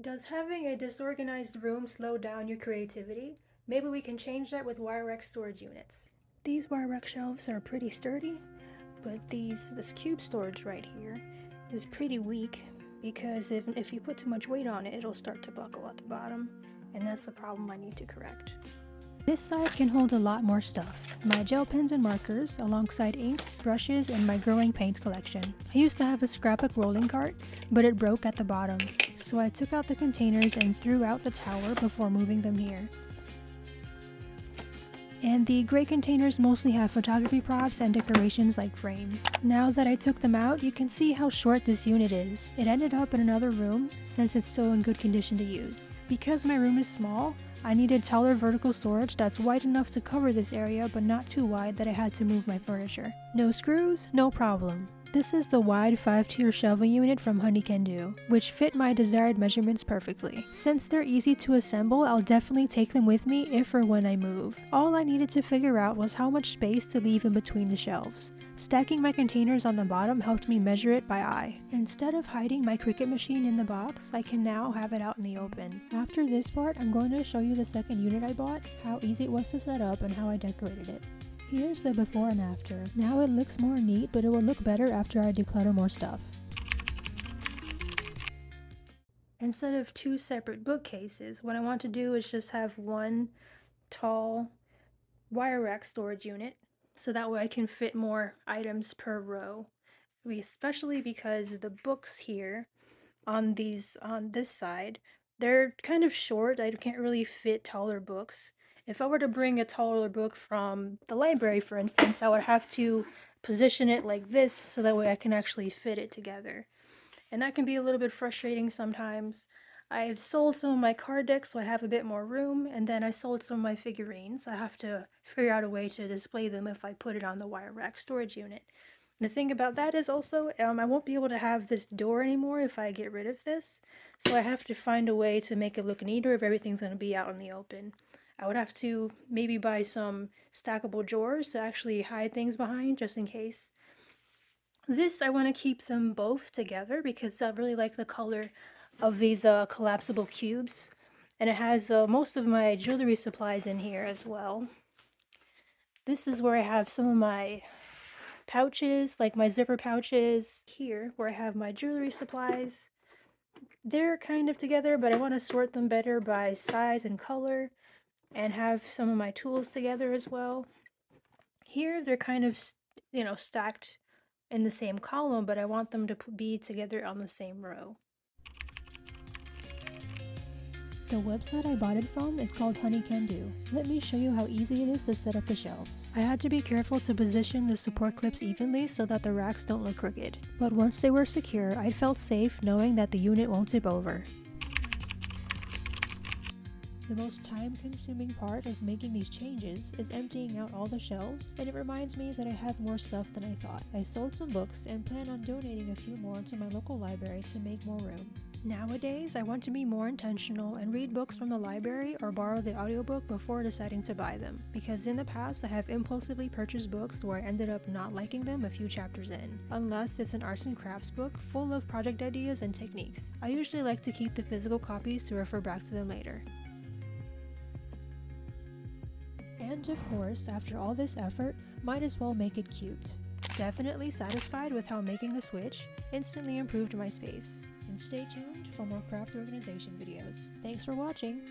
Does having a disorganized room slow down your creativity? Maybe we can change that with wire rack storage units. These wire rack shelves are pretty sturdy, but this cube storage right here is pretty weak because if you put too much weight on it, it'll start to buckle at the bottom, and that's the problem I need to correct. This side can hold a lot more stuff. My gel pens and markers, alongside inks, brushes, and my growing paint collection. I used to have a scrapbook rolling cart, but it broke at the bottom, so I took out the containers and threw out the tower before moving them here. And the gray containers mostly have photography props and decorations like frames. Now that I took them out, you can see how short this unit is. It ended up in another room since it's so in good condition to use. Because my room is small, I needed taller vertical storage that's wide enough to cover this area but not too wide that I had to move my furniture. No screws, no problem. This is the wide 5-tier shelving unit from Honey Can Do, which fit my desired measurements perfectly. Since they're easy to assemble, I'll definitely take them with me if or when I move. All I needed to figure out was how much space to leave in between the shelves. Stacking my containers on the bottom helped me measure it by eye. Instead of hiding my Cricut machine in the box, I can now have it out in the open. After this part, I'm going to show you the second unit I bought, how easy it was to set up, and how I decorated it. Here's the before and after. Now it looks more neat, but it will look better after I declutter more stuff. Instead of two separate bookcases, what I want to do is just have one tall wire rack storage unit, so that way I can fit more items per row. Especially because the books here on this side, they're kind of short. I can't really fit taller books. If I were to bring a taller book from the library, for instance, I would have to position it like this so that way I can actually fit it together. And that can be a little bit frustrating sometimes. I've sold some of my card decks so I have a bit more room, and then I sold some of my figurines. I have to figure out a way to display them if I put it on the wire rack storage unit. The thing about that is also, I won't be able to have this door anymore if I get rid of this, so I have to find a way to make it look neater if everything's going to be out in the open. I would have to maybe buy some stackable drawers to actually hide things behind, just in case. This, I want to keep them both together because I really like the color of these collapsible cubes. And it has most of my jewelry supplies in here as well. This is where I have some of my pouches, like my zipper pouches. Here, where I have my jewelry supplies. They're kind of together, but I want to sort them better by size and color and have some of my tools together as well. Here, they're kind of, stacked in the same column, but I want them to be together on the same row. The website I bought it from is called Honey Can Do. Let me show you how easy it is to set up the shelves. I had to be careful to position the support clips evenly so that the racks don't look crooked. But once they were secure, I felt safe knowing that the unit won't tip over. The most time-consuming part of making these changes is emptying out all the shelves, and it reminds me that I have more stuff than I thought. I sold some books and plan on donating a few more to my local library to make more room. Nowadays, I want to be more intentional and read books from the library or borrow the audiobook before deciding to buy them, because in the past I have impulsively purchased books where I ended up not liking them a few chapters in, unless it's an arts and crafts book full of project ideas and techniques. I usually like to keep the physical copies to refer back to them later. And of course, after all this effort, might as well make it cute. Definitely satisfied with how making the switch instantly improved my space. And stay tuned for more craft organization videos. Thanks for watching!